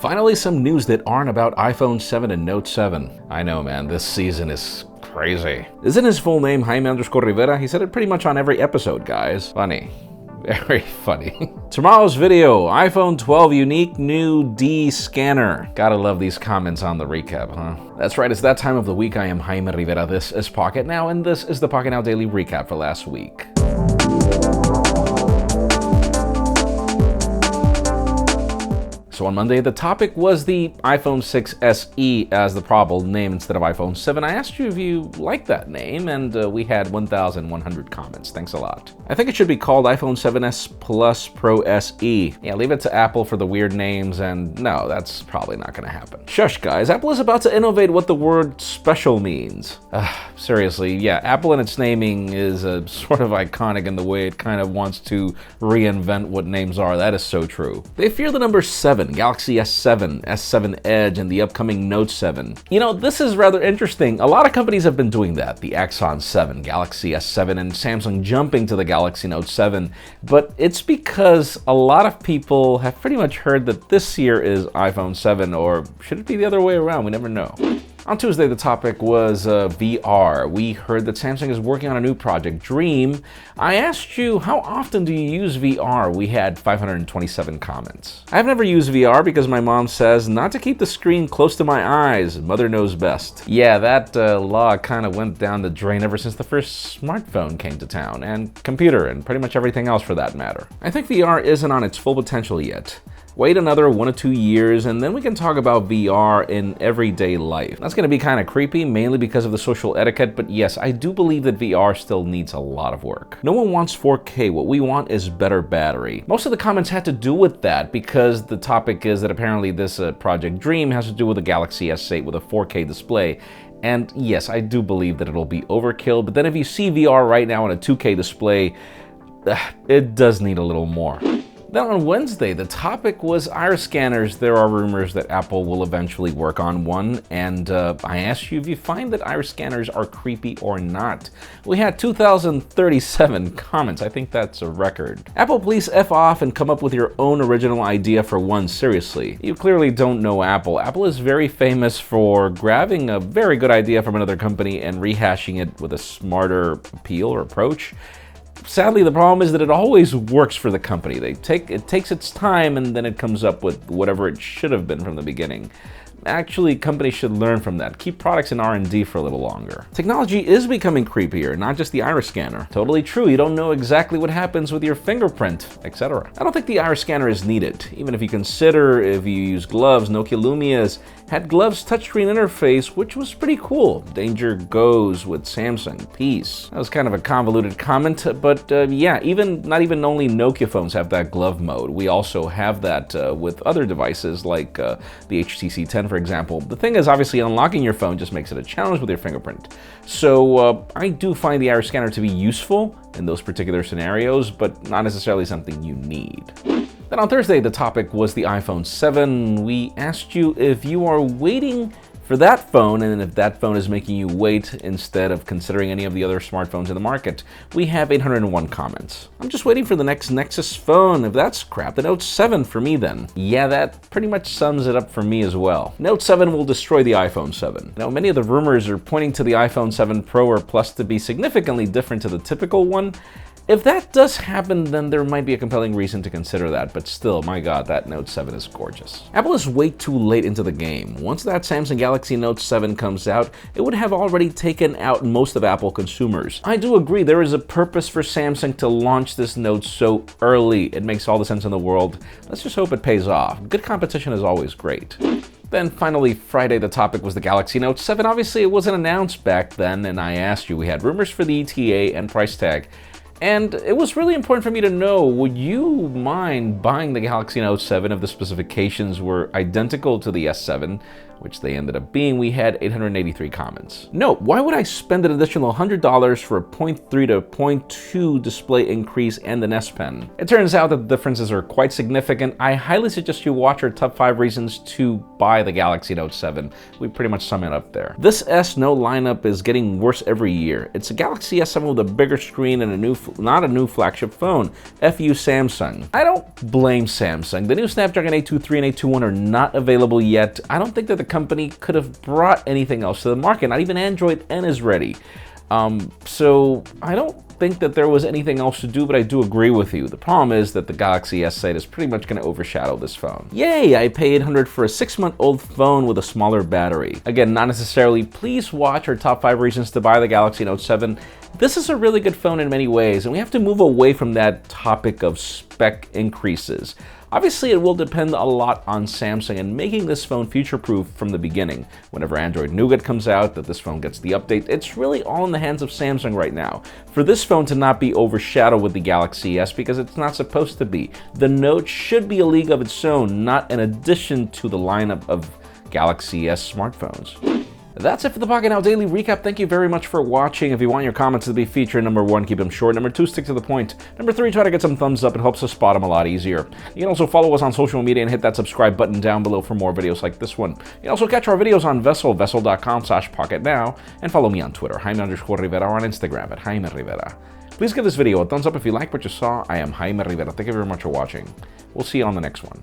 Finally, some news that aren't about iPhone 7 and Note 7. I know, man, this season is crazy. Isn't his full name Jaime_Rivera? He said it pretty much on every episode, guys. Funny. Very funny. Tomorrow's video, iPhone 12 unique new D scanner. Gotta love these comments on the recap, huh? That's right, it's that time of the week. I am Jaime Rivera, this is Pocketnow, and this is the Pocketnow Daily Recap for last week. So on Monday, the topic was the iPhone 6 SE as the probable name instead of iPhone 7. I asked you if you liked that name, and we had 1,100 comments. Thanks a lot. I think it should be called iPhone 7s Plus Pro SE. Yeah, leave it to Apple for the weird names, and no, that's probably not gonna happen. Shush, guys. Apple is about to innovate what the word special means. Seriously, yeah, Apple and its naming is sort of iconic in the way it kind of wants to reinvent what names are. That is so true. They fear the number 7. Galaxy S7, S7 Edge, and the upcoming Note 7. You know, this is rather interesting. A lot of companies have been doing that. The Axon 7, Galaxy S7, and Samsung jumping to the Galaxy Note 7. But it's because a lot of people have pretty much heard that this year is iPhone 7, or should it be the other way around? We never know. On Tuesday, the topic was VR. We heard that Samsung is working on a new project, Dream. I asked you, how often do you use VR? We had 527 comments. I've never used VR because my mom says not to keep the screen close to my eyes. Mother knows best. Yeah, that law kind of went down the drain ever since the first smartphone came to town, and computer, and pretty much everything else for that matter. I think VR isn't on its full potential yet. Wait another 1 or 2 years, and then we can talk about VR in everyday life. That's going to be kind of creepy, mainly because of the social etiquette, but yes, I do believe that VR still needs a lot of work. No one wants 4K, what we want is better battery. Most of the comments had to do with that because the topic is that apparently this Project Dream has to do with a Galaxy S8 with a 4K display. And yes, I do believe that it'll be overkill, but then if you see VR right now on a 2K display, it does need a little more. Then on Wednesday, the topic was iris scanners. There are rumors that Apple will eventually work on one, and I asked you if you find that iris scanners are creepy or not. We had 2,037 comments. I think that's a record. Apple, please F off and come up with your own original idea for one, seriously. You clearly don't know Apple. Apple is very famous for grabbing a very good idea from another company and rehashing it with a smarter appeal or approach. Sadly, the problem is that it always works for the company. It takes its time, and then it comes up with whatever it should have been from the beginning. Actually, companies should learn from that. Keep products in R&D for a little longer. Technology is becoming creepier, not just the iris scanner. Totally true, you don't know exactly what happens with your fingerprint, etc. I don't think the iris scanner is needed, even if you consider if you use gloves. Nokia Lumia's had gloves touchscreen interface, which was pretty cool. Danger goes with Samsung. Peace. That was kind of a convoluted comment, but yeah, not even only Nokia phones have that glove mode. We also have that with other devices like the HTC 10, for example. The thing is, obviously, unlocking your phone just makes it a challenge with your fingerprint. So I do find the iris scanner to be useful in those particular scenarios, but not necessarily something you need. Then on Thursday, the topic was the iPhone 7. We asked you if you are waiting for that phone, and if that phone is making you wait instead of considering any of the other smartphones in the market. We have 801 comments. I'm just waiting for the next Nexus phone. If that's crap, the Note 7 for me then. Yeah, that pretty much sums it up for me as well. Note 7 will destroy the iPhone 7. Now, many of the rumors are pointing to the iPhone 7 Pro or Plus to be significantly different to the typical one. If that does happen, then there might be a compelling reason to consider that, but still, my god, that Note 7 is gorgeous. Apple is way too late into the game. Once that Samsung Galaxy Note 7 comes out, it would have already taken out most of Apple consumers. I do agree, there is a purpose for Samsung to launch this Note so early. It makes all the sense in the world. Let's just hope it pays off. Good competition is always great. Then finally, Friday, the topic was the Galaxy Note 7. Obviously, it wasn't announced back then, and I asked you, we had rumors for the ETA and price tag. And it was really important for me to know, would you mind buying the Galaxy Note 7 if the specifications were identical to the S7, which they ended up being, we had 883 comments. Note, why would I spend an additional $100 for a 0.3 to 0.2 display increase and an S Pen? It turns out that the differences are quite significant. I highly suggest you watch our top 5 reasons to buy the Galaxy Note 7. We pretty much sum it up there. This S Note lineup is getting worse every year. It's a Galaxy S7 with a bigger screen and not a new flagship phone. FU Samsung. I don't blame Samsung. The new Snapdragon 823 and 821 are not available yet. I don't think that the company could have brought anything else to the market. Not even Android N is ready. So I don't think that there was anything else to do, but I do agree with you. The problem is that the Galaxy S8 is pretty much going to overshadow this phone. Yay, I paid $800 for a 6-month-old phone with a smaller battery. Again, not necessarily. Please watch our top 5 reasons to buy the Galaxy Note 7. This is a really good phone in many ways, and we have to move away from that topic of spec increases. Obviously, it will depend a lot on Samsung and making this phone future-proof from the beginning. Whenever Android Nougat comes out, that this phone gets the update, it's really all in the hands of Samsung right now. For this phone to not be overshadowed with the Galaxy S, because it's not supposed to be. The Note should be a league of its own, not an addition to the lineup of Galaxy S smartphones. That's it for the Pocketnow Daily Recap. Thank you very much for watching. If you want your comments to be featured, number 1, keep them short. Number 2, stick to the point. Number 3, try to get some thumbs up. It helps us spot them a lot easier. You can also follow us on social media and hit that subscribe button down below for more videos like this one. You can also catch our videos on vessel.com/pocketnow, and follow me on Twitter, Jaime_Rivera, or on Instagram at Jaime Rivera. Please give this video a thumbs up if you like what you saw. I am Jaime Rivera. Thank you very much for watching. We'll see you on the next one.